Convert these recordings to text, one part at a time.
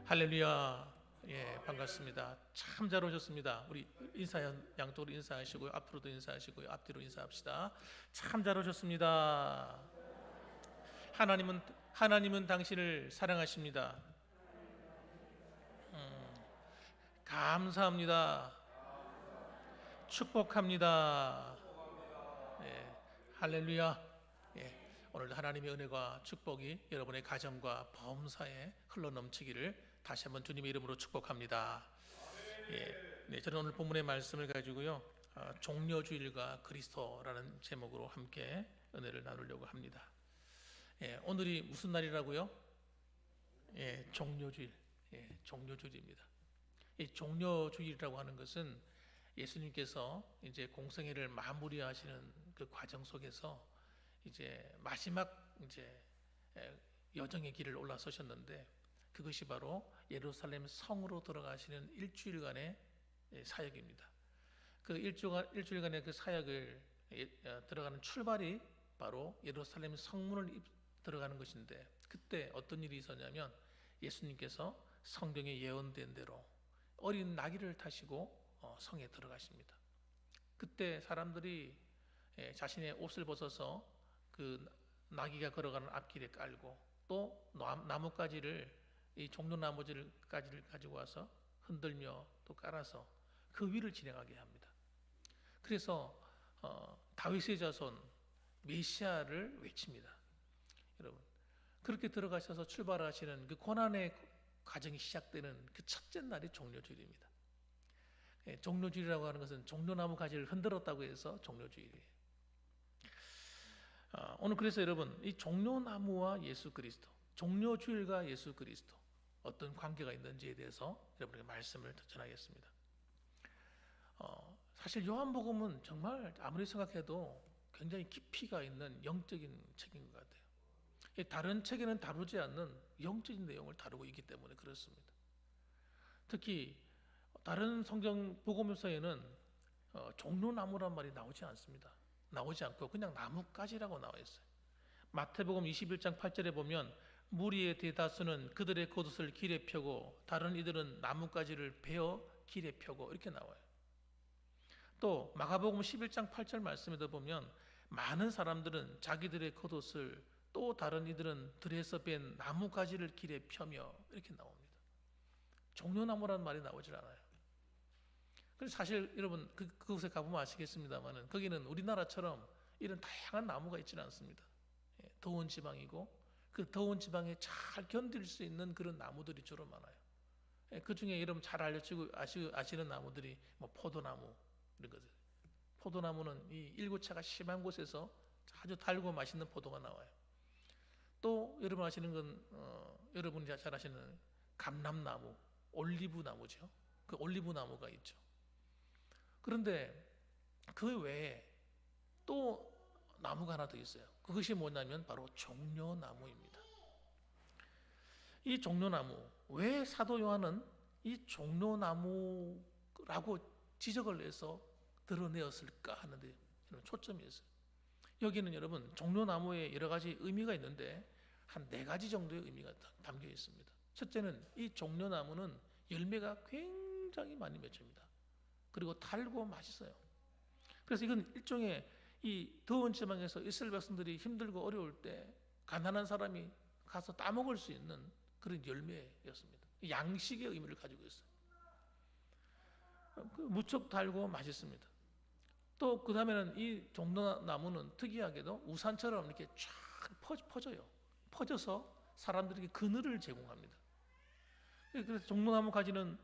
할렐루야. 예, 반갑습니다. 참 잘 오셨습니다. 우리 양쪽으로 인사하시고요. 앞으로도 인사하시고요. 앞뒤로 인사합시다. 참 잘 오셨습니다. 하나님은 당신을 사랑하십니다. 감사합니다. 축복합니다. 예, 할렐루야. 예, 오늘도 하나님의 은혜와 축복이 여러분의 가정과 범사에 흘러 넘치기를 다시 한번 주님의 이름으로 축복합니다. 예, 네, 저는 오늘 본문의 말씀을 가지고요, 종려주일과 그리스도라는 제목으로 함께 은혜를 나누려고 합니다. 예, 오늘이 무슨 날이라고요? 예, 종려주일. 예, 종려주일입니다. 이 종려주일이라고 하는 것은 예수님께서 이제 공생애를 마무리하시는 그 과정 속에서 이제 마지막 이제 여정의 길을 올라서셨는데, 그것이 바로 예루살렘 성으로 들어가시는 일주일간의 사역입니다. 그 일주일간의 그 사역을 들어가는 출발이 바로 예루살렘 성문을 들어가는 것인데, 그때 어떤 일이 있었냐면 예수님께서 성경에 예언된 대로 어린 나귀를 타시고 성에 들어가십니다. 그때 사람들이 자신의 옷을 벗어서 그 나귀가 걸어가는 앞길에 깔고, 또 나뭇가지를, 이 종려나무지를 가지고 와서 흔들며 또 깔아서 그 위를 지나가게 합니다. 그래서 다윗의 자손 메시아를 외칩니다. 여러분, 그렇게 들어가셔서 출발하시는 그 고난의 과정이 시작되는 그 첫째 날이 종려주일입니다. 종려주일이라고 하는 것은 종려나무 가지를 흔들었다고 해서 종려주일이에요. 오늘 그래서 여러분, 이 종려나무와 예수 그리스도, 종려주일과 예수 그리스도 어떤 관계가 있는지에 대해서 여러분에게 말씀을 전하겠습니다. 사실 요한복음은 정말 아무리 생각해도 굉장히 깊이가 있는 영적인 책인 것 같아요. 다른 책에는 다루지 않는 영적인 내용을 다루고 있기 때문에 그렇습니다. 특히 다른 성경 복음서에는 종려나무란 말이 나오지 않습니다. 나오지 않고 그냥 나뭇가지라고 나와 있어요. 마태복음 21장 8절에 보면 무리의 대다수는 그들의 겉옷을 길에 펴고 다른 이들은 나뭇가지를 베어 길에 펴고 이렇게 나와요. 또 마가복음 11장 8절 말씀에도 보면 많은 사람들은 자기들의 겉옷을, 또 다른 이들은 들에서 뺀 나뭇가지를 길에 펴며 이렇게 나옵니다. 종려나무라는 말이 나오질 않아요. 그래서 사실 여러분 그곳에 가보면 아시겠습니다만은 거기는 우리나라처럼 이런 다양한 나무가 있지는 않습니다. 더운 지방이고 그 더운 지방에 잘 견딜 수 있는 그런 나무들이 주로 많아요. 그 중에 여러분 잘 알려지고 아시는 나무들이 뭐 포도나무 이런 거죠. 포도나무는 이 일교차가 심한 곳에서 아주 달고 맛있는 포도가 나와요. 또 여러분 아시는 건 여러분이 잘 아시는 감람나무, 올리브나무죠. 그 올리브나무가 있죠. 그런데 그 외에 또 나무가 하나 더 있어요. 그것이 뭐냐면 바로 종려나무입니다. 이 종려나무, 왜 사도 요한은 이 종려나무라고 지적을 해서 드러내었을까 하는데 초점이 있어요. 여기는 여러분 종려나무에 여러 가지 의미가 있는데 한 4가지 정도의 의미가 담겨 있습니다. 첫째는 이 종려나무는 열매가 굉장히 많이 맺힙니다. 그리고 달고 맛있어요. 그래서 이건 일종의 이 더운 지방에서 이스라엘 백성들이 힘들고 어려울 때 가난한 사람이 가서 따먹을 수 있는 그런 열매였습니다. 양식의 의미를 가지고 있어요. 무척 달고 맛있습니다. 또 그 다음에는 이 종려나무는 특이하게도 우산처럼 이렇게 쫙 퍼져요. 퍼져서 사람들에게 그늘을 제공합니다. 그래서 종려나무 가지는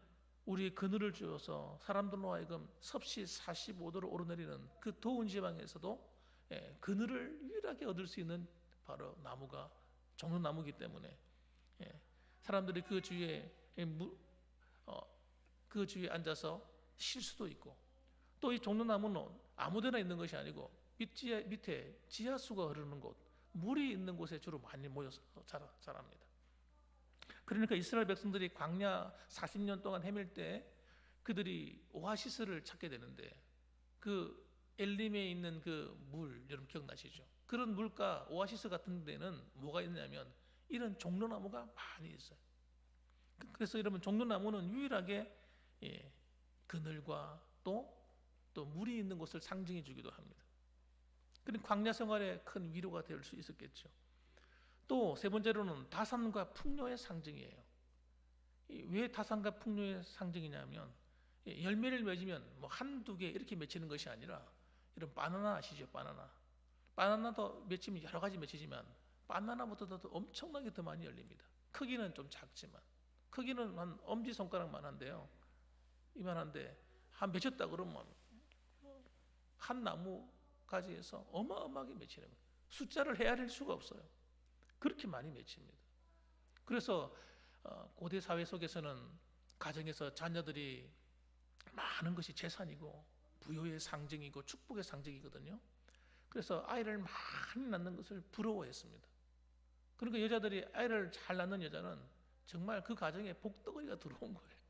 우리 그늘을 주어서 사람들로 하여금 섭씨 45도로 오르내리는 그 더운 지방에서도 그늘을 유일하게 얻을 수 있는 바로 나무가 종려나무이기 때문에 사람들이 그 주위에 앉아서 쉴 수도 있고, 또 이 종려나무는 아무데나 있는 것이 아니고 밑에 지하수가 흐르는 곳, 물이 있는 곳에 주로 많이 모여서 자랍니다. 그러니까 이스라엘 백성들이 광야 40년 동안 헤맬 때 그들이 오아시스를 찾게 되는데, 그 엘림에 있는 그 물 여러분 기억나시죠? 그런 물가 오아시스 같은 데는 뭐가 있냐면 이런 종려나무가 많이 있어요. 그래서 여러분 종려나무는 유일하게 그늘과 또 물이 있는 곳을 상징해 주기도 합니다. 그런 광야 생활에 큰 위로가 될 수 있었겠죠. 또 세 번째로는 다산과 풍요의 상징이에요. 왜 다산과 풍요의 상징이냐면 열매를 맺으면 뭐 한두 개 이렇게 맺히는 것이 아니라 이런 바나나 아시죠? 바나나도 맺히면 여러 가지 맺히지만 바나나보다도 엄청나게 더 많이 열립니다. 크기는 좀 작지만 크기는 한 엄지손가락만 한데요. 이만한데 한 맺혔다 그러면 한 나무 가지에서 어마어마하게 맺히는 거예요. 숫자를 헤아릴 수가 없어요. 그렇게 많이 맺힙니다. 그래서 고대 사회 속에서는 가정에서 자녀들이 많은 것이 재산이고 부여의 상징이고 축복의 상징이거든요. 그래서 아이를 많이 낳는 것을 부러워했습니다. 그러니까 여자들이 아이를 잘 낳는 여자는 정말 그 가정에 복덩어리가 들어온 거예요.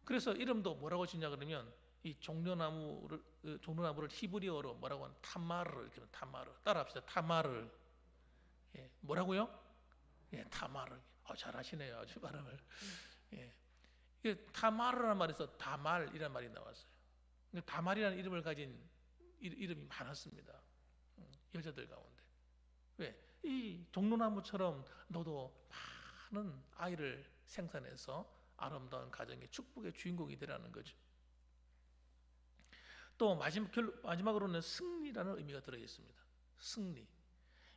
그래서 이름도 뭐라고 짓냐 그러면 이 종려나무를 히브리어로 뭐라고 하는 타마르 이렇게 하면 타마르 따라합시다. 타마르. 뭐라고요? 타마르. 잘하시네요. 아주 발음을. 이게 타마르라는 말에서 다말이라는 말이 나왔어요. 다말이라는 이름을 가진 이름이 많았습니다. 여자들 가운데. 왜? 이 종려나무처럼 너도 많은 아이를 생산해서 아름다운 가정의 축복의 주인공이 되라는 거죠. 또 마지막으로는 승리라는 의미가 들어 있습니다. 승리.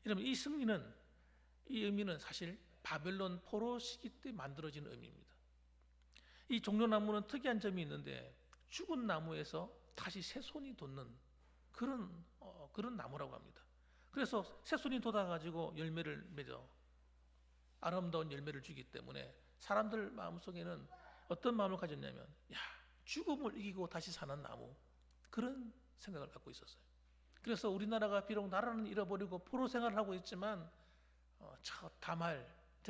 여러분 이 의미는 사실 바벨론 포로 시기 때 만들어진 의미입니다. 이 종려나무는 특이한 점이 있는데 죽은 나무에서 다시 새손이 돋는 그런 나무라고 합니다. 그래서 새손이 돋아가지고 열매를 맺어 아름다운 열매를 주기 때문에 사람들 마음속에는 어떤 마음을 가졌냐면 죽음을 이기고 다시 사는 나무 그런 생각을 갖고 있었어요. 그래서 우리나라가 비록 나라는 잃어버리고 포로 생활을 하고 있지만 저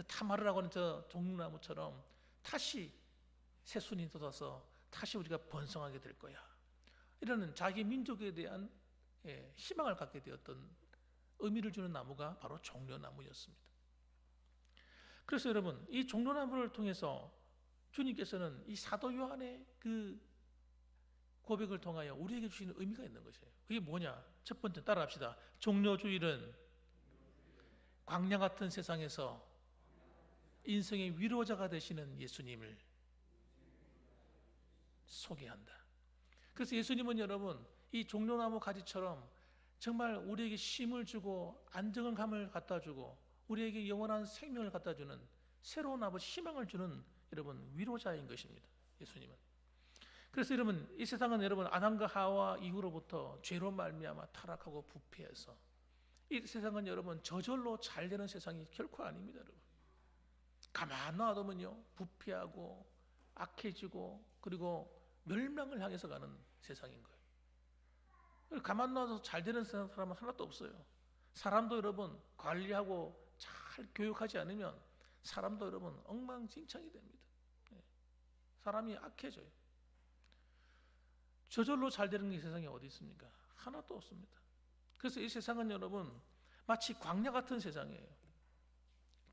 타마르라고 하는 저 종려나무처럼 다시 새순이 돋아서 다시 우리가 번성하게 될 거야. 이런 자기 민족에 대한 희망을 갖게 되었던 의미를 주는 나무가 바로 종려나무였습니다. 그래서 여러분 이 종려나무를 통해서 주님께서는 이 사도 요한의 그 고백을 통하여 우리에게 주시는 의미가 있는 것이에요. 그게 뭐냐? 첫 번째 따라합시다. 종려주일은 광야 같은 세상에서 인생의 위로자가 되시는 예수님을 소개한다. 그래서 예수님은 여러분 이 종려나무 가지처럼 정말 우리에게 쉼을 주고 안정감을 갖다 주고 우리에게 영원한 생명을 갖다 주는 새로운 아버지 희망을 주는 여러분 위로자인 것입니다. 예수님은. 그래서 여러분 이 세상은 여러분 아담과 하와 이후로부터 죄로 말미암아 타락하고 부패해서 이 세상은 여러분 저절로 잘 되는 세상이 결코 아닙니다. 여러분 가만 놔두면요 부패하고 악해지고 그리고 멸망을 향해서 가는 세상인 거예요. 가만 놔둬서 잘 되는 사람은 하나도 없어요. 사람도 여러분 관리하고 잘 교육하지 않으면 사람도 여러분 엉망진창이 됩니다. 사람이 악해져요. 저절로 잘 되는 이 세상에 어디 있습니까? 하나도 없습니다. 그래서 이 세상은 여러분 마치 광야 같은 세상이에요.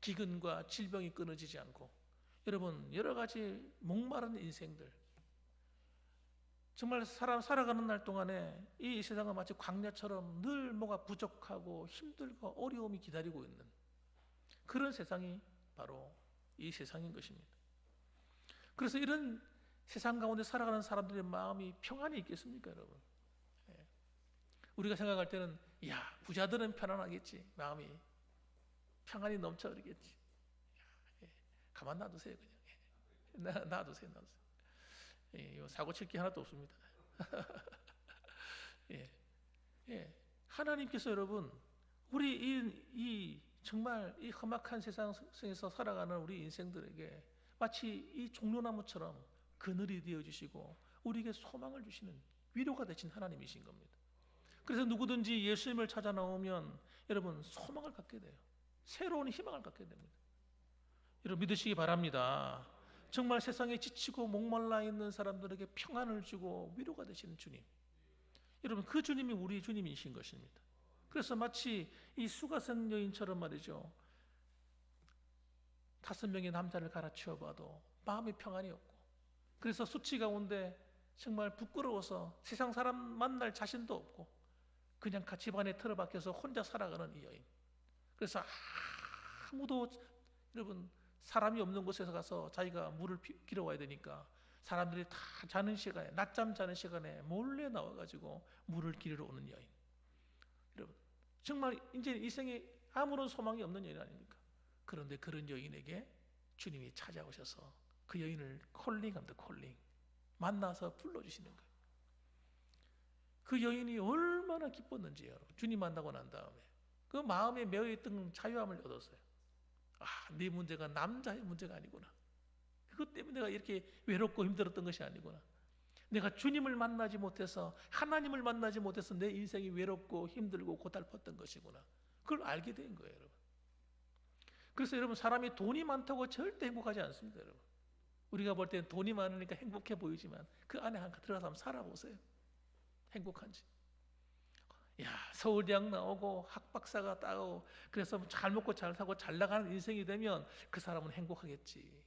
기근과 질병이 끊어지지 않고 여러분 여러 가지 목마른 인생들 정말 살아가는 날 동안에 이 세상은 마치 광야처럼 늘 뭐가 부족하고 힘들고 어려움이 기다리고 있는 그런 세상이 바로 이 세상인 것입니다. 그래서 이런 세상 가운데 살아가는 사람들의 마음이 평안이 있겠습니까, 여러분? 우리가 생각할 때는 부자들은 편안하겠지, 마음이 평안이 넘쳐흐르겠지. 가만 놔두세요, 그냥. 놔두세요. 사고 칠 게 하나도 없습니다. 하나님께서 여러분 우리 정말 이 험악한 세상에서 살아가는 우리 인생들에게 마치 이 종려나무처럼 그늘이 되어 주시고 우리에게 소망을 주시는 위로가 되신 하나님이신 겁니다. 그래서 누구든지 예수님을 찾아 나오면 여러분 소망을 갖게 돼요. 새로운 희망을 갖게 됩니다. 여러분 믿으시기 바랍니다. 정말 세상에 지치고 목말라 있는 사람들에게 평안을 주고 위로가 되시는 주님. 여러분 그 주님이 우리 주님이신 것입니다. 그래서 마치 이 수가성 여인처럼 말이죠. 5명의 남자를 갈아치워봐도 마음의 평안이 없고, 그래서 수치 가운데 정말 부끄러워서 세상 사람 만날 자신도 없고 그냥 집안에 틀어박혀서 혼자 살아가는 이 여인. 그래서 아무도, 여러분, 사람이 없는 곳에서 가서 자기가 물을 길어와야 되니까 사람들이 다 자는 시간에, 낮잠 자는 시간에 몰래 나와가지고 물을 길러 오는 여인. 여러분, 정말 이제 이 생에 아무런 소망이 없는 여인 아닙니까? 그런데 그런 여인에게 주님이 찾아오셔서 그 여인을 콜링합니다. 콜링. 만나서 불러주시는 거예요. 그 여인이 얼마나 기뻤는지요. 주님 만나고 난 다음에 그 마음에 매여있던 자유함을 얻었어요. 아, 네 문제가 남자의 문제가 아니구나. 그것 때문에 내가 이렇게 외롭고 힘들었던 것이 아니구나. 내가 주님을 만나지 못해서, 하나님을 만나지 못해서 내 인생이 외롭고 힘들고 고달팠던 것이구나. 그걸 알게 된 거예요, 여러분. 그래서 여러분, 사람이 돈이 많다고 절대 행복하지 않습니다, 여러분. 우리가 볼 때는 돈이 많으니까 행복해 보이지만 그 안에 들어가서 한번 살아보세요. 행복한지. 야, 서울대학 나오고 학박사가 따고 그래서 잘 먹고 잘 사고 잘 나가는 인생이 되면 그 사람은 행복하겠지.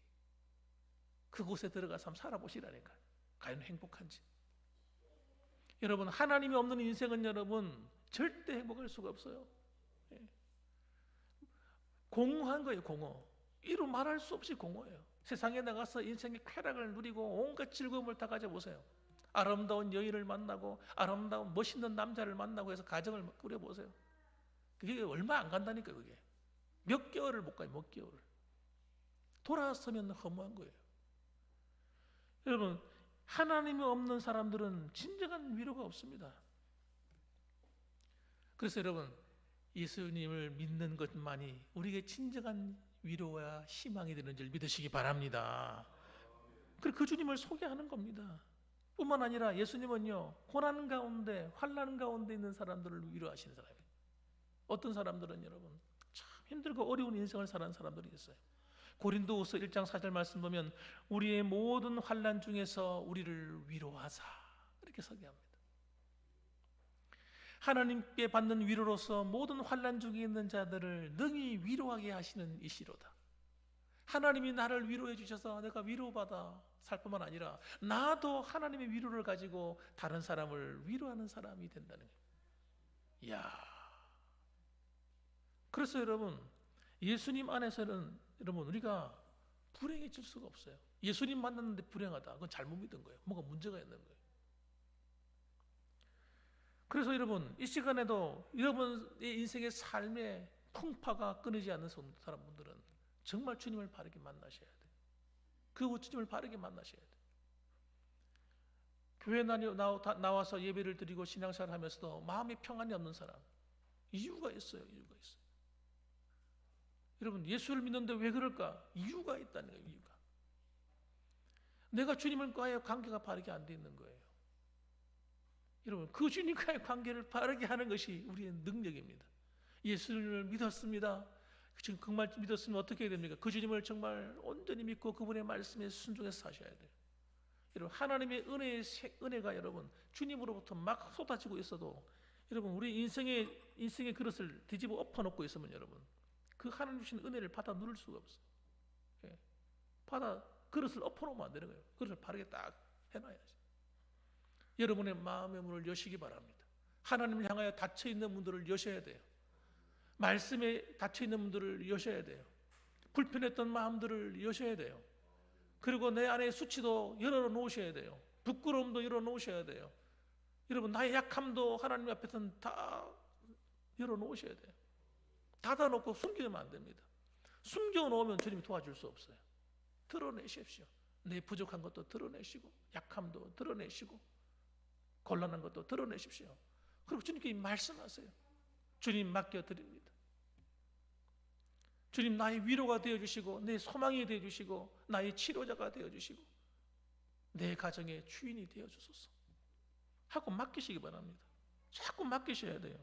그곳에 들어가서 한번 살아보시라니까. 과연 행복한지. 여러분, 하나님이 없는 인생은 여러분 절대 행복할 수가 없어요. 공허한 거예요. 공허. 이루 말할 수 없이 공허해요. 세상에 나가서 인생의 쾌락을 누리고 온갖 즐거움을 다 가져보세요. 아름다운 여인을 만나고 아름다운 멋있는 남자를 만나고 해서 가정을 꾸려보세요. 그게 얼마 안 간다니까. 그게 몇 개월을 못 가요. 몇 개월을. 돌아서면 허무한 거예요. 여러분, 하나님이 없는 사람들은 진정한 위로가 없습니다. 그래서 여러분, 예수님을 믿는 것만이 우리에게 진정한 위로와 희망이 되는 줄 믿으시기 바랍니다. 그리고 그 주님을 소개하는 겁니다. 뿐만 아니라 예수님은요, 고난 가운데, 환난 가운데 있는 사람들을 위로하시는 사람이에요. 어떤 사람들은 여러분 참 힘들고 어려운 인생을 사는 사람들이 있어요. 고린도후서 1장 4절 말씀 보면 우리의 모든 환난 중에서 우리를 위로하사, 이렇게 소개합니다. 하나님께 받는 위로로서 모든 환난 중에 있는 자들을 능히 위로하게 하시는 이시로다. 하나님이 나를 위로해 주셔서 내가 위로받아 살 뿐만 아니라 나도 하나님의 위로를 가지고 다른 사람을 위로하는 사람이 된다는 거예요. 이야. 그래서 여러분, 예수님 안에서는 여러분 우리가 불행해질 수가 없어요. 예수님 만났는데 불행하다, 그건 잘못 믿은 거예요. 뭔가 문제가 있는 거예요. 그래서 여러분, 이 시간에도 여러분의 인생의 삶의 풍파가 끊이지 않는 사람분들은 정말 주님을 바르게 만나셔야 돼요. 그 주님을 바르게 만나셔야 돼요. 교회 나와서 예배를 드리고 신앙생활을 하면서도 마음의 평안이 없는 사람, 이유가 있어요. 이유가 있어요. 여러분, 예수를 믿는데 왜 그럴까? 이유가 있다는 거예요. 이유가. 내가 주님과의 관계가 바르게 안 돼 있는 거예요. 여러분, 그 주님과의 관계를 바르게 하는 것이 우리의 능력입니다. 예수를 믿었습니다. 지금 정말 믿었으면 어떻게 해야 됩니까? 그 주님을 정말 온전히 믿고 그분의 말씀에 순종해서 사셔야 돼요. 여러분, 하나님의 은혜가 여러분 주님으로부터 막 쏟아지고 있어도 여러분, 우리 인생의 그릇을 뒤집어 엎어놓고 있으면 여러분, 그 하나님 주신 은혜를 받아 누릴 수가 없어요. 그릇을 엎어놓으면 안 되는 거예요. 그릇을 바르게 딱 해놔야지. 여러분의 마음의 문을 여시기 바랍니다. 하나님을 향하여 닫혀있는 문들을 여셔야 돼요. 말씀에 닫혀있는 문들을 여셔야 돼요. 불편했던 마음들을 여셔야 돼요. 그리고 내 안에 수치도 열어놓으셔야 돼요. 부끄러움도 열어놓으셔야 돼요. 여러분, 나의 약함도 하나님 앞에서는 다 열어놓으셔야 돼요. 닫아놓고 숨기면 안 됩니다. 숨겨놓으면 주님이 도와줄 수 없어요. 드러내십시오. 내 부족한 것도 드러내시고 약함도 드러내시고 곤란한 것도 드러내십시오. 그리고 주님께 말씀하세요. 주님 맡겨드립니다. 주님, 나의 위로가 되어주시고 내 소망이 되어주시고 나의 치료자가 되어주시고 내 가정의 주인이 되어주소서 하고 맡기시기 바랍니다. 자꾸 맡기셔야 돼요.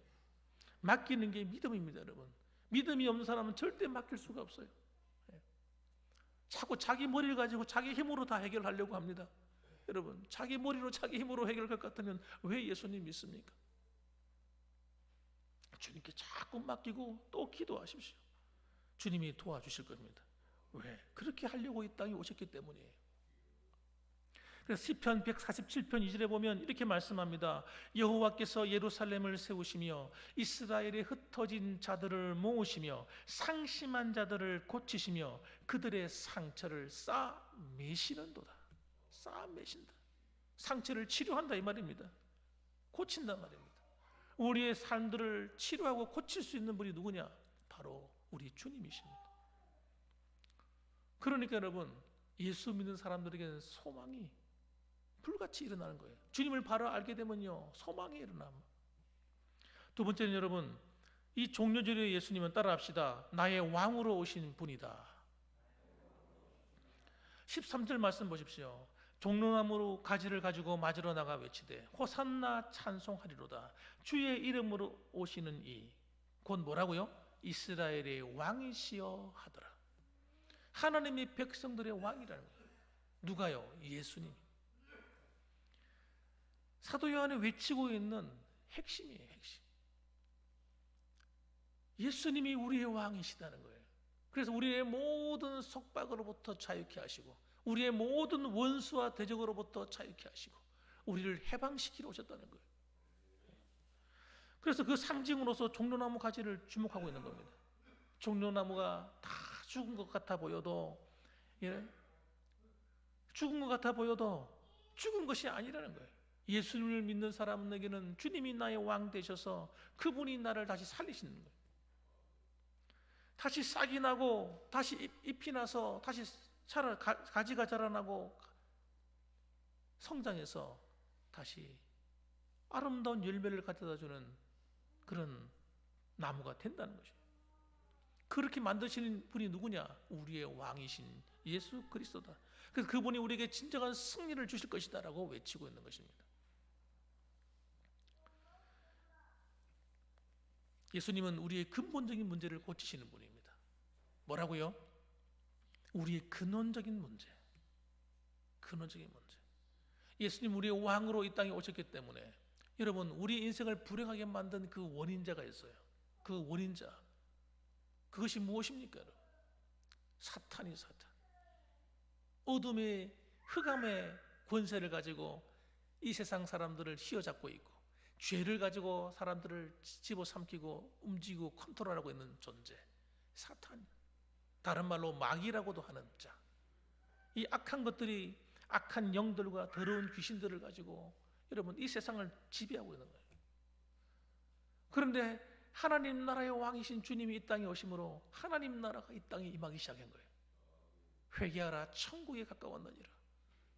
맡기는 게 믿음입니다, 여러분. 믿음이 없는 사람은 절대 맡길 수가 없어요. 자꾸 자기 머리를 가지고 자기 힘으로 다 해결하려고 합니다. 여러분, 자기 머리로 자기 힘으로 해결할 것 같으면 왜 예수님 믿습니까? 주님께 자꾸 맡기고 또 기도하십시오. 주님이 도와주실 겁니다. 왜? 그렇게 하려고 이 땅에 오셨기 때문이에요. 그래서 시편 147편 2절에 보면 이렇게 말씀합니다. 여호와께서 예루살렘을 세우시며 이스라엘의 흩어진 자들을 모으시며 상심한 자들을 고치시며 그들의 상처를 싸 매시는도다. 싸 매신다. 상처를 치료한다 이 말입니다. 고친단 말입니다. 우리의 삶들을 치료하고 고칠 수 있는 분이 누구냐? 바로 우리 주님이십니다. 그러니까 여러분, 예수 믿는 사람들에게는 소망이 불같이 일어나는 거예요. 주님을 바로 알게 되면요, 소망이 일어납니다. 두 번째는 여러분, 이 종려절의 예수님은 따라합시다. 나의 왕으로 오신 분이다. 13절 말씀 보십시오. 종려나무로 가지를 가지고 맞으러 나가 외치되 호산나 찬송하리로다. 주의 이름으로 오시는 이 곧 뭐라고요? 이스라엘의 왕이시여 하더라. 하나님이 백성들의 왕이라는 거예요. 누가요? 예수님. 사도 요한이 외치고 있는 핵심이에요. 핵심. 예수님이 우리의 왕이시다는 거예요. 그래서 우리의 모든 속박으로부터 자유케 하시고 우리의 모든 원수와 대적으로부터 자유케 하시고 우리를 해방시키러 오셨다는 거예요. 그래서 그 상징으로서 종려나무 가지를 주목하고 있는 겁니다. 종려나무가 다 죽은 것 같아 보여도, 죽은 것 같아 보여도 죽은 것이 아니라는 거예요. 예수님을 믿는 사람에게는 주님이 나의 왕 되셔서 그분이 나를 다시 살리시는 거예요. 다시 싹이 나고 다시 잎이 나서 다시 가지가 자라나고 성장해서 다시 아름다운 열매를 가져다주는 그런 나무가 된다는 것이에요. 그렇게 만드시는 분이 누구냐? 우리의 왕이신 예수 그리스도다. 그래서 그분이 우리에게 진정한 승리를 주실 것이다 라고 외치고 있는 것입니다. 예수님은 우리의 근본적인 문제를 고치시는 분입니다. 뭐라고요? 우리의 근원적인 문제. 근원적인 문제. 예수님 우리의 왕으로 이 땅에 오셨기 때문에 여러분, 우리 인생을 불행하게 만든 그 원인자가 있어요. 그 원인자. 그것이 무엇입니까? 여러분? 사탄이 사탄. 어둠의 흑암의 권세를 가지고 이 세상 사람들을 휘어잡고 있고 죄를 가지고 사람들을 집어삼키고 움직이고 컨트롤하고 있는 존재. 사탄. 다른 말로 마귀라고도 하는 자. 이 악한 것들이 악한 영들과 더러운 귀신들을 가지고 여러분 이 세상을 지배하고 있는 거예요. 그런데 하나님 나라의 왕이신 주님이 이 땅에 오심으로 하나님 나라가 이 땅에 임하기 시작한 거예요. 회개하라 천국에 가까웠느니라.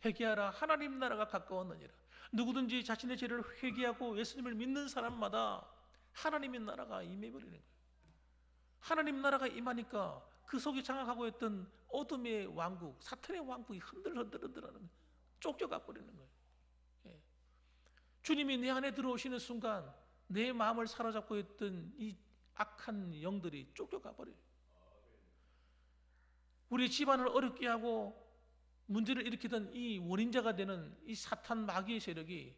회개하라 하나님 나라가 가까웠느니라. 누구든지 자신의 죄를 회개하고 예수님을 믿는 사람마다 하나님의 나라가 임해버리는 거예요. 하나님 나라가 임하니까 그 속에 장악하고 있던 어둠의 왕국, 사탄의 왕국이 흔들흔들하는 쫓겨가 버리는 거예요. 예. 주님이 내 안에 들어오시는 순간 내 마음을 사로잡고 있던 이 악한 영들이 쫓겨가 버려요. 우리 집안을 어렵게 하고 문제를 일으키던 이 원인자가 되는 이 사탄 마귀의 세력이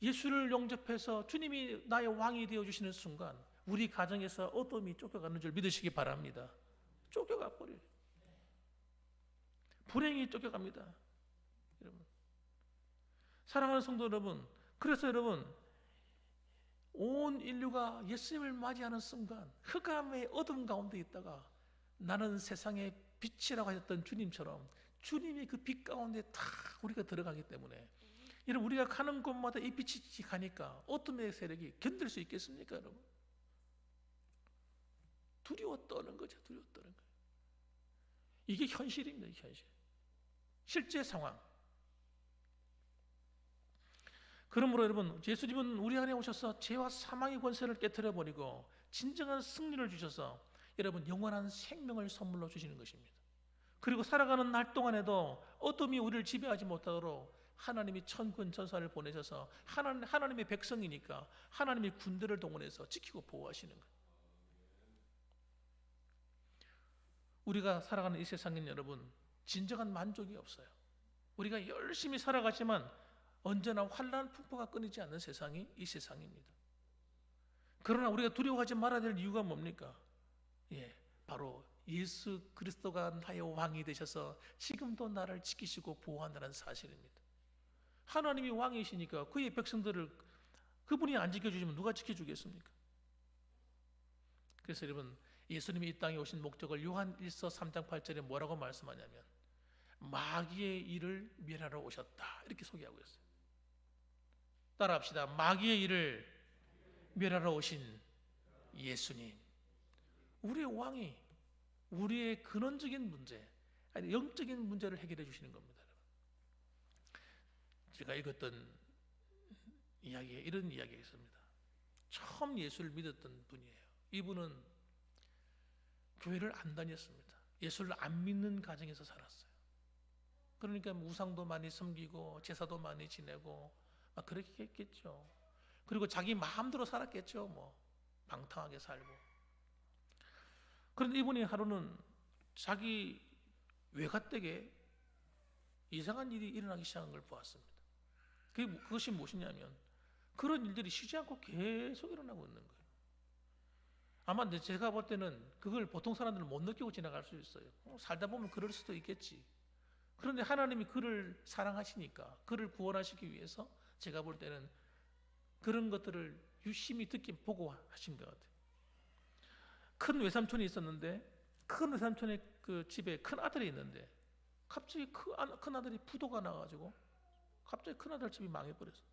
예수를 영접해서 주님이 나의 왕이 되어주시는 순간 우리 가정에서 어둠이 쫓겨가는 줄 믿으시기 바랍니다. 쫓겨가 버려요. 불행이 쫓겨갑니다. 여러분, 사랑하는 성도 여러분, 그래서 여러분 온 인류가 예수님을 맞이하는 순간 흑암의 어둠 가운데 있다가 나는 세상의 빛이라고 하셨던 주님처럼 주님이 그 빛 가운데 다 우리가 들어가기 때문에 여러분 우리가 가는 곳마다 이 빛이 가니까 어둠의 세력이 견딜 수 있겠습니까 여러분? 두려워 떠는 거죠. 두려워 떠는 거예요. 이게 현실입니다. 현실. 실제 상황. 그러므로 여러분 예수님은 우리 안에 오셔서 죄와 사망의 권세를 깨트려 버리고 진정한 승리를 주셔서 여러분 영원한 생명을 선물로 주시는 것입니다. 그리고 살아가는 날 동안에도 어둠이 우리를 지배하지 못하도록 하나님이 천군 천사를 보내셔서 하나님의 백성이니까 하나님의 군대를 동원해서 지키고 보호하시는 거예요. 우리가 살아가는 이 세상엔 여러분 진정한 만족이 없어요. 우리가 열심히 살아가지만 언제나 환난 풍파가 끊이지 않는 세상이 이 세상입니다. 그러나 우리가 두려워하지 말아야 될 이유가 뭡니까? 바로 예수 그리스도가 나의 왕이 되셔서 지금도 나를 지키시고 보호한다는 사실입니다. 하나님이 왕이시니까 그의 백성들을 그분이 안 지켜주시면 누가 지켜주겠습니까? 그래서 여러분, 예수님이 이 땅에 오신 목적을 요한 1서 3장 8절에 뭐라고 말씀하냐면 마귀의 일을 멸하러 오셨다, 이렇게 소개하고 있어요. 따라합시다. 마귀의 일을 멸하러 오신 예수님, 우리의 왕이 우리의 근원적인 문제, 아니 영적인 문제를 해결해 주시는 겁니다. 제가 읽었던 이야기에 이런 이야기가 있습니다. 처음 예수를 믿었던 분이에요. 이분은 교회를 안 다녔습니다. 예수를 안 믿는 가정에서 살았어요. 그러니까 우상도 많이 섬기고 제사도 많이 지내고 막 그렇게 했겠죠. 그리고 자기 마음대로 살았겠죠. 뭐 방탕하게 살고. 그런데 이분이 하루는 자기 외가댁에 이상한 일이 일어나기 시작한 걸 보았습니다. 그것이 무엇이냐면 그런 일들이 쉬지 않고 계속 일어나고 있는 거예요. 아마 제가 볼 때는 그걸 보통 사람들은 못 느끼고 지나갈 수 있어요. 살다 보면 그럴 수도 있겠지. 그런데 하나님이 그를 사랑하시니까 그를 구원하시기 위해서 제가 볼 때는 그런 것들을 유심히 듣기 보고 하신 것 같아요. 큰 외삼촌이 있었는데 큰 외삼촌의 그 집에 큰 아들이 있는데 갑자기 큰 아들이 부도가 나가지고 갑자기 큰 아들 집이 망해버렸어요.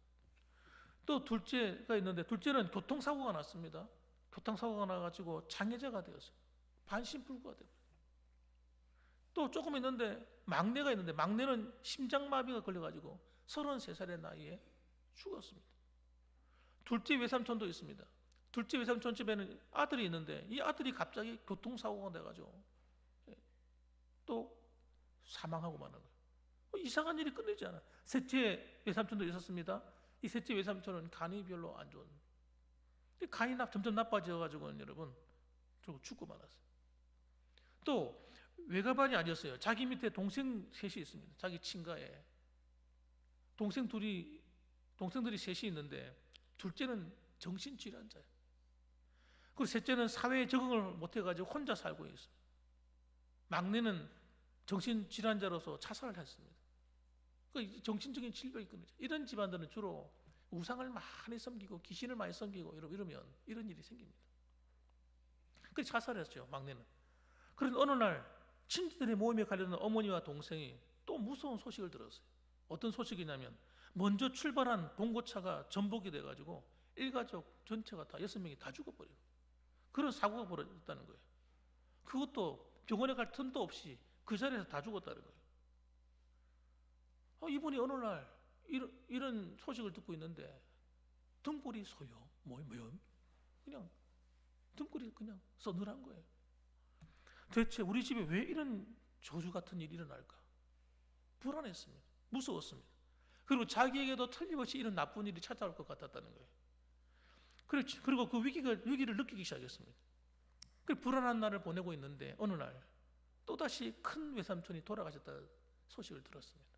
또 둘째가 있는데 둘째는 교통사고가 났습니다. 교통사고가 나가지고 장애자가 되었어요. 반신불구가 되었어요. 또 조금 있는데 막내가 있는데 막내는 심장마비가 걸려가지고 33살의 나이에 죽었습니다. 둘째 외삼촌도 있습니다. 둘째 외삼촌 집에는 아들이 있는데 이 아들이 갑자기 교통사고가 돼가지고 또 사망하고 마는 거예요. 이상한 일이 끝내지 않아. 셋째 외삼촌도 있었습니다. 이 셋째 외삼촌은 간이 별로 안 좋은, 간이 점점 나빠져가지고 여러분 죽고 말았어요. 또 외가반이 아니었어요. 자기 밑에 동생 셋이 있습니다. 자기 친가에 동생들이 셋이 있는데 둘째는 정신질환자예요. 그리고 셋째는 사회에 적응을 못해가지고 혼자 살고 있어요. 막내는 정신질환자로서 자살을 했습니다. 그 정신적인 질병이 끊이죠. 이런 집안들은 주로 우상을 많이 섬기고 귀신을 많이 섬기고 이러면 이런 일이 생깁니다. 그래서 자살했죠, 막내는. 그런데 어느 날 친지들의 모임에 가려는 어머니와 동생이 또 무서운 소식을 들었어요. 어떤 소식이냐면 먼저 출발한 봉고차가 전복이 돼가지고 일가족 전체가 다 6명이 다 죽어버려요. 그런 사고가 벌어졌다는 거예요. 그것도 병원에 갈 틈도 없이 그 자리에서 다 죽었다는 거예요. 이분이 어느 날 이런 소식을 듣고 있는데 등골이 소요, 뭐요? 그냥 등골이 그냥 서늘한 거예요. 대체 우리 집에 왜 이런 저주 같은 일이 일어날까? 불안했습니다. 무서웠습니다. 그리고 자기에게도 틀림없이 이런 나쁜 일이 찾아올 것 같았다는 거예요. 그리고 그 위기를 느끼기 시작했습니다. 그 불안한 날을 보내고 있는데 어느 날 또다시 큰 외삼촌이 돌아가셨다는 소식을 들었습니다.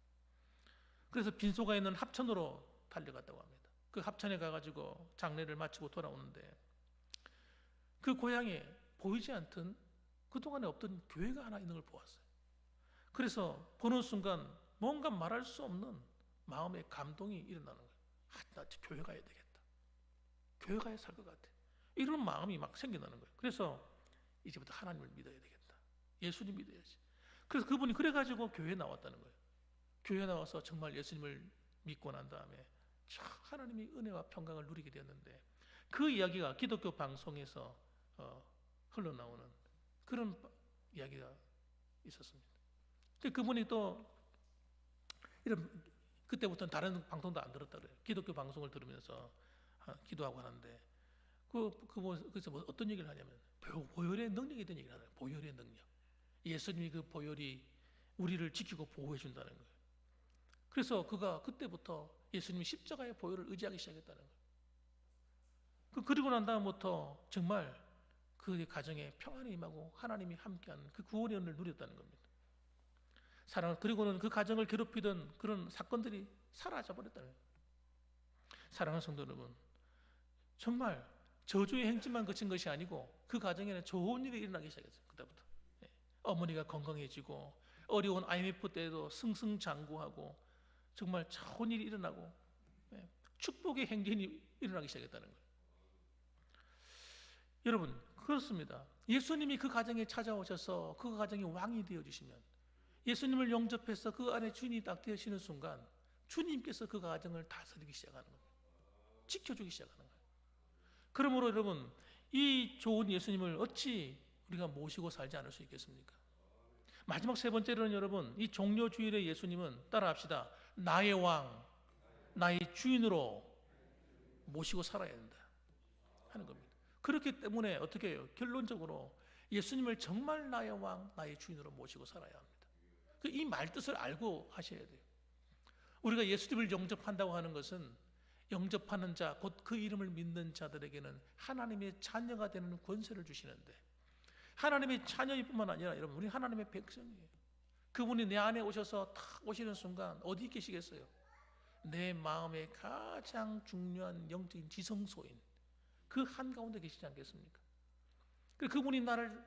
그래서 빈소가 있는 합천으로 달려갔다고 합니다. 그 합천에 가가지고 장례를 마치고 돌아오는데 그 고향에 보이지 않던 그동안에 없던 교회가 하나 있는 걸 보았어요. 그래서 보는 순간 뭔가 말할 수 없는 마음의 감동이 일어나는 거예요. 나 교회 가야 되겠다. 교회 가야 살 것 같아. 이런 마음이 막 생겨나는 거예요. 그래서 이제부터 하나님을 믿어야 되겠다. 예수님 믿어야지. 그래서 그분이 그래가지고 교회에 나왔다는 거예요. 교회에 나와서 정말 예수님을 믿고 난 다음에 하나님의 은혜와 평강을 누리게 되었는데 그 이야기가 기독교 방송에서 흘러나오는 그런 이야기가 있었습니다. 그분이 또 그때부터는 다른 방송도 안 들었다 그래요. 기독교 방송을 들으면서 기도하고 하는데 그래서 어떤 얘기를 하냐면 보혈의 능력에 대한 얘기를 하나요. 보혈의 능력. 예수님이 그 보혈이 우리를 지키고 보호해 준다는 거예요. 그래서 그가 그때부터 예수님이 십자가의 보혈을 의지하기 시작했다는 거예요. 그리고 난 다음부터 정말 그 가정에 평안이 임하고 하나님이 함께하는 그 구원의 은혜를 누렸다는 겁니다. 그리고는 그 가정을 괴롭히던 그런 사건들이 사라져버렸다는 거예요. 사랑하는 성도 여러분, 정말 저주의 행진만 그친 것이 아니고 그 가정에는 좋은 일이 일어나기 시작했어요. 그때부터. 어머니가 건강해지고 어려운 IMF 때에도 승승장구하고 정말 좋은 일이 일어나고 축복의 행진이 일어나기 시작했다는 거예요. 여러분 그렇습니다. 예수님이 그 가정에 찾아오셔서 그 가정이 왕이 되어주시면, 예수님을 영접해서 그 안에 주인이 딱 되시는 순간 주님께서 그 가정을 다스리기 시작하는 거예요. 지켜주기 시작하는 거예요. 그러므로 여러분 이 좋은 예수님을 어찌 우리가 모시고 살지 않을 수 있겠습니까? 마지막 세 번째로는 여러분, 이 종료주일의 예수님은 따라합시다. 나의 왕, 나의 주인으로 모시고 살아야 된다 하는 겁니다. 그렇기 때문에 어떻게 해요? 결론적으로 예수님을 정말 나의 왕, 나의 주인으로 모시고 살아야 합니다. 이 말뜻을 알고 하셔야 돼요. 우리가 예수님을 영접한다고 하는 것은 영접하는 자, 곧 그 이름을 믿는 자들에게는 하나님의 자녀가 되는 권세를 주시는데, 하나님의 자녀일 뿐만 아니라 여러분 우리 하나님의 백성이에요. 그분이 내 안에 오셔서 탁 오시는 순간 어디 계시겠어요? 내 마음의 가장 중요한 영적인 지성소인 그 한가운데 계시지 않겠습니까? 그분이 나를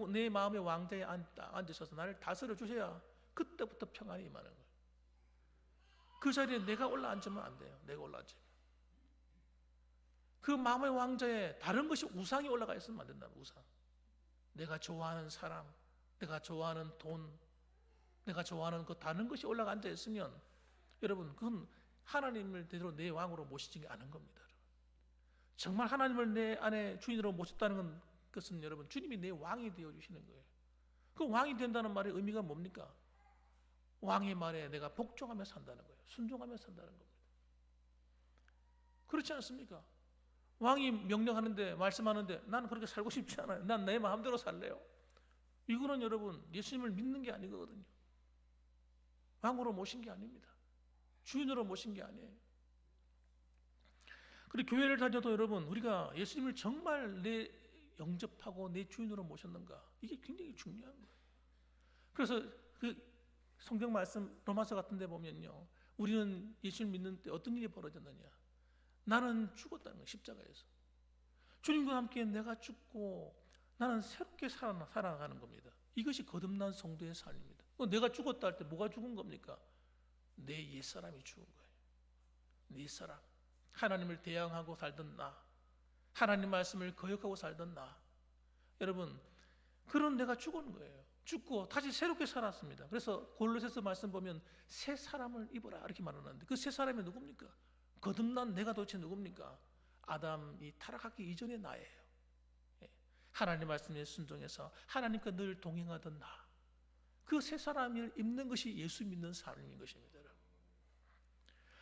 내 마음의 왕자에 앉으셔서 나를 다스려 주셔야 그때부터 평안이 임하는 거예요. 그 자리에 내가 올라앉으면 안 돼요. 내가 올라앉으면 그 마음의 왕자에 다른 것이 우상이 올라가 있으면 안 된다. 우상, 내가 좋아하는 사람, 내가 좋아하는 돈, 내가 좋아하는 그 다른 것이 올라가 앉아 있으면 여러분 그건 하나님을 대대로 내 왕으로 모시지 않은 겁니다. 정말 하나님을 내 안에 주인으로 모셨다는 것은 여러분 주님이 내 왕이 되어 주시는 거예요. 그 왕이 된다는 말의 의미가 뭡니까? 왕의 말에 내가 복종하며 산다는 거예요. 순종하며 산다는 겁니다. 그렇지 않습니까? 왕이 명령하는데, 말씀하는데 나는 그렇게 살고 싶지 않아요. 난 내 마음대로 살래요. 이거는 여러분 예수님을 믿는 게 아니거든요. 왕으로 모신 게 아닙니다. 주인으로 모신 게 아니에요. 그리고 교회를 다녀도 여러분 우리가 예수님을 정말 내 영접하고 내 주인으로 모셨는가, 이게 굉장히 중요한 거예요. 그래서 그 성경 말씀 로마서 같은 데 보면요, 우리는 예수를 믿는 때 어떤 일이 벌어졌느냐, 나는 죽었다는 거예요. 십자가에서 주님과 함께 내가 죽고 나는 새롭게 살아가는 겁니다. 이것이 거듭난 성도의 삶입니다. 내가 죽었다 할 때 뭐가 죽은 겁니까? 내 옛사람이 죽은 거예요. 내 옛사람, 하나님을 대항하고 살던 나, 하나님 말씀을 거역하고 살던 나, 여러분 그런 내가 죽은 거예요. 죽고 다시 새롭게 살았습니다. 그래서 골로새서 말씀 보면 새 사람을 입어라 이렇게 말하는데, 그 새 사람이 누굽니까? 거듭난 내가 도대체 누굽니까? 아담이 타락하기 이전의 나예요. 하나님 말씀에 순종해서 하나님과 늘 동행하던 나, 그 새 사람을 입는 것이 예수 믿는 삶인 것입니다.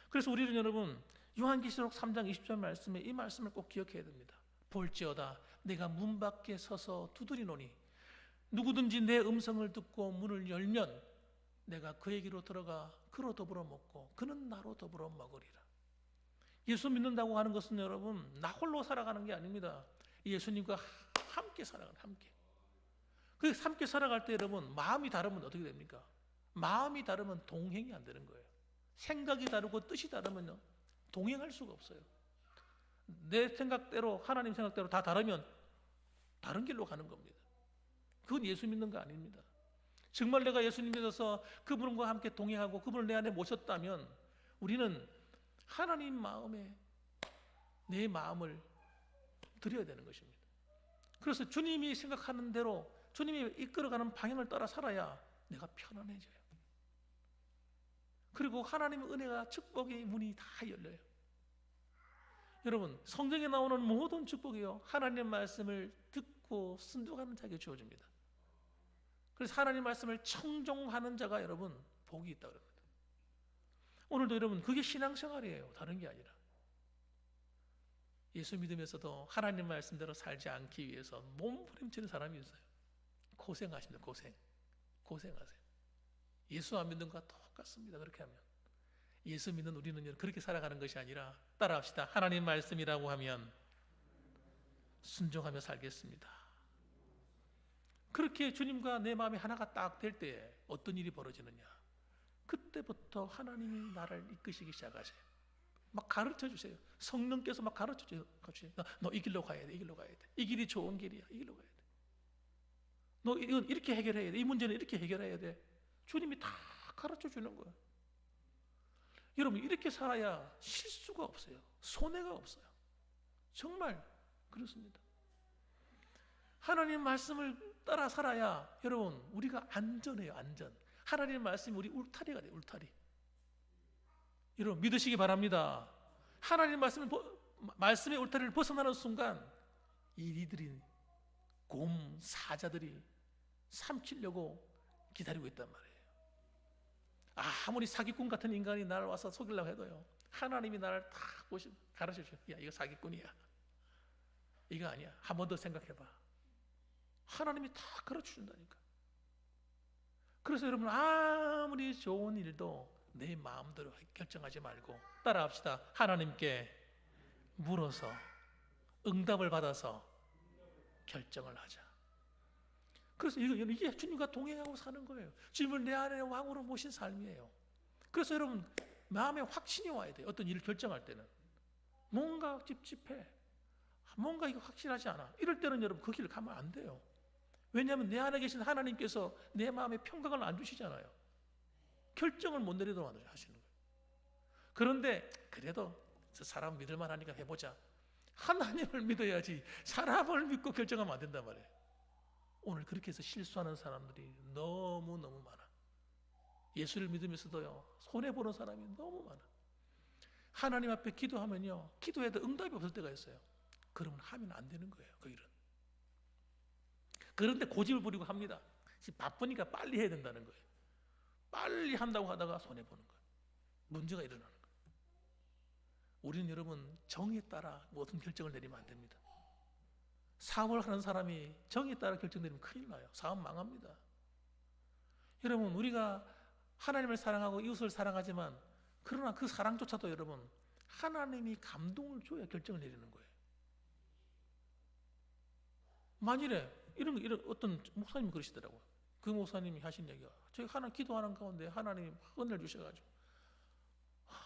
그래서 우리는 여러분 요한계시록 3장 20절 말씀에 이 말씀을 꼭 기억해야 됩니다. 볼지어다 내가 문 밖에 서서 두드리노니 누구든지 내 음성을 듣고 문을 열면 내가 그에게로 들어가 그로 더불어 먹고 그는 나로 더불어 먹으리라. 예수 믿는다고 하는 것은 여러분 나 홀로 살아가는 게 아닙니다. 예수님과 함께 살아가는, 함께. 그 함께 살아갈 때 여러분 마음이 다르면 어떻게 됩니까? 마음이 다르면 동행이 안 되는 거예요. 생각이 다르고 뜻이 다르면요 동행할 수가 없어요. 내 생각대로 하나님 생각대로 다 다르면 다른 길로 가는 겁니다. 그건 예수 믿는 거 아닙니다. 정말 내가 예수님 믿어서 그분과 함께 동행하고 그분을 내 안에 모셨다면 우리는 하나님 마음에 내 마음을 드려야 되는 것입니다. 그래서 주님이 생각하는 대로 주님이 이끌어가는 방향을 따라 살아야 내가 편안해져요. 그리고 하나님의 은혜가 축복의 문이 다 열려요. 여러분 성경에 나오는 모든 축복이요 하나님 말씀을 듣고 순종하는 자에게 주어집니다. 그래서 하나님 말씀을 청종하는 자가 여러분 복이 있다고 합니다. 오늘도 여러분 그게 신앙생활이에요. 다른 게 아니라 예수 믿으면서도 하나님 말씀대로 살지 않기 위해서 몸부림치는 사람이 있어요. 고생하십니다. 고생하세요. 예수 안 믿는 것과 똑같습니다. 그렇게 하면 예수 믿는 우리는 그렇게 살아가는 것이 아니라 따라합시다. 하나님 말씀이라고 하면 순종하며 살겠습니다. 그렇게 주님과 내 마음이 하나가 딱 될 때에 어떤 일이 벌어지느냐, 그때부터 하나님이 나를 이끄시기 시작하세요. 막 가르쳐 주세요. 성령께서 막 가르쳐 주세요. 너 이 길로 가야 돼. 이 길로 가야 돼. 이 길이 좋은 길이야. 이 길로 가야 돼. 너 이건 이렇게 해결해야 돼. 이 문제는 이렇게 해결해야 돼. 주님이 다 가르쳐 주는 거예요. 여러분 이렇게 살아야 실수가 없어요. 손해가 없어요. 정말 그렇습니다. 하나님 말씀을 따라 살아야 여러분 우리가 안전해요. 안전. 하나님 말씀이 우리 울타리가 돼요. 울타리. 여러분 믿으시기 바랍니다. 하나님 말씀의 울타리를 벗어나는 순간 이들이 곰 사자들이 삼키려고 기다리고 있단 말이에요. 아무리 사기꾼 같은 인간이 나를 와서 속이려고 해도요, 하나님이 나를 다 가르쳐 주셔. 야, 이거 사기꾼이야. 이거 아니야. 한 번 더 생각해봐. 하나님이 다 가르쳐 준다니까. 그래서 여러분 아무리 좋은 일도 내 마음대로 결정하지 말고 따라합시다. 하나님께 물어서 응답을 받아서 결정을 하자. 그래서 이게 주님과 동행하고 사는 거예요. 주님을 내 안에 왕으로 모신 삶이에요. 그래서 여러분 마음에 확신이 와야 돼요. 어떤 일을 결정할 때는 뭔가 찝찝해, 뭔가 이거 확실하지 않아. 이럴 때는 여러분 그 길을 가면 안 돼요. 왜냐하면 내 안에 계신 하나님께서 내 마음에 평강을 안 주시잖아요. 결정을 못 내리도록 하시는 거예요. 그런데 그래도 저 사람 믿을만 하니까 해보자. 하나님을 믿어야지 사람을 믿고 결정하면 안 된단 말이에요. 오늘 그렇게 해서 실수하는 사람들이 너무너무 많아. 예수를 믿으면서도요 손해보는 사람이 너무 많아. 하나님 앞에 기도하면요 기도해도 응답이 없을 때가 있어요. 그러면 하면 안 되는 거예요. 그 일은. 그런데 고집을 부리고 합니다. 바쁘니까 빨리 해야 된다는 거예요. 빨리 한다고 하다가 손해보는 거예요. 문제가 일어나는 거예요. 우리는 여러분 정에 따라 모든 결정을 내리면 안 됩니다. 사업을 하는 사람이 정에 따라 결정 내리면 큰일 나요. 사업 망합니다. 여러분 우리가 하나님을 사랑하고 이웃을 사랑하지만 그러나 그 사랑조차도 여러분 하나님이 감동을 줘야 결정을 내리는 거예요. 만일에 이런 어떤 목사님이 그러시더라고요. 그 목사님이 하신 얘기가 저희 하나님 기도하는 가운데 하나님이 은혜를 주셔가지고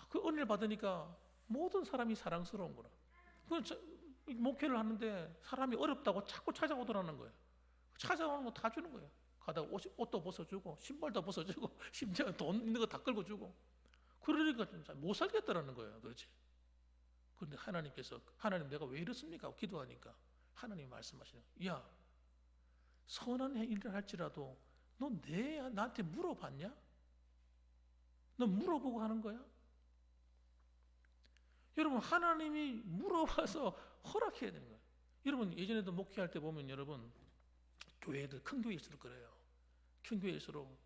그 은혜를 받으니까 모든 사람이 사랑스러운 거라. 목회를 하는데 사람이 어렵다고 자꾸 찾아오더라는 거예요. 찾아오는 거 다 주는 거예요. 가다가 옷도 벗어주고 신발도 벗어주고 심지어 돈 있는 거 다 끌고 주고. 그러니까 못 살겠다라는 거예요. 도대체. 그런데 하나님께서 하나님 내가 왜 이렇습니까? 하고 기도하니까 하나님이 말씀하시는 거예요. 야 선한 일을 할지라도 너 나한테 물어봤냐? 너 물어보고 하는 거야? 여러분 하나님이 물어봐서 허락해야 되는 거예요. 여러분 예전에도 목회할 때 보면 여러분 교회들 큰 교회일수록 그래요. 큰 교회일수록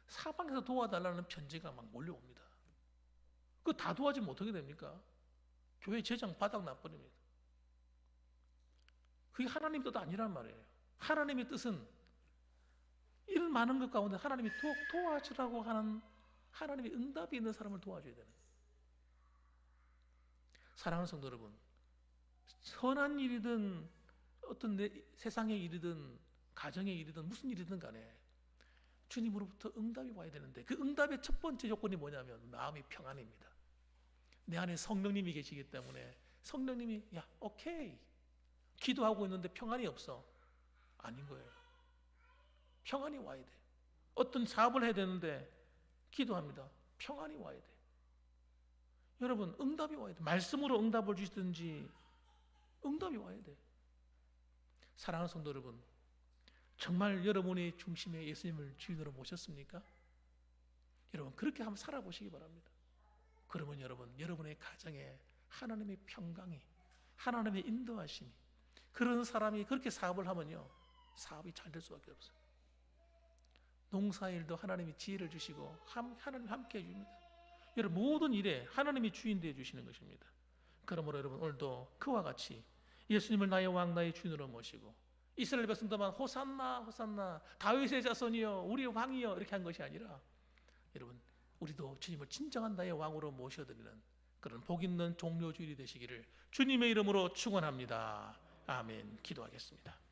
사방에서 도와달라는 편지가 막 몰려옵니다. 그거 다 도와주면 어떻게 됩니까? 교회 재정 바닥 나버립니다. 그게 하나님 뜻 아니란 말이에요. 하나님의 뜻은 이런 많은 것 가운데 하나님이 도와주라고 하는 하나님의 응답이 있는 사람을 도와줘야 되는 거예요. 사랑하는 성도 여러분, 선한 일이든 어떤 세상의 일이든 가정의 일이든 무슨 일이든 간에 주님으로부터 응답이 와야 되는데 그 응답의 첫 번째 조건이 뭐냐면 마음의 평안입니다. 내 안에 성령님이 계시기 때문에 성령님이 야 오케이 기도하고 있는데 평안이 없어. 아닌 거예요. 평안이 와야 돼. 어떤 사업을 해야 되는데 기도합니다. 평안이 와야 돼. 여러분 응답이 와야 돼. 말씀으로 응답을 주시든지 응답이 와야 돼. 사랑하는 성도 여러분, 정말 여러분의 중심에 예수님을 주인으로 모셨습니까? 여러분 그렇게 한번 살아보시기 바랍니다. 그러면 여러분 여러분의 가정에 하나님의 평강이 하나님의 인도하심이 그런 사람이 그렇게 사업을 하면요 사업이 잘 될 수밖에 없어요. 농사일도 하나님이 지혜를 주시고 하나님 함께 해줍니다. 여러분 모든 일에 하나님이 주인 되어 주시는 것입니다. 그러므로 여러분 오늘도 그와 같이 예수님을 나의 왕 나의 주인으로 모시고 이스라엘 백성들만 호산나 호산나 다윗의 자손이여 우리의 왕이여 이렇게 한 것이 아니라 여러분 우리도 주님을 진정한 나의 왕으로 모셔드리는 그런 복 있는 종료주일이 되시기를 주님의 이름으로 축원합니다. 아멘. 기도하겠습니다.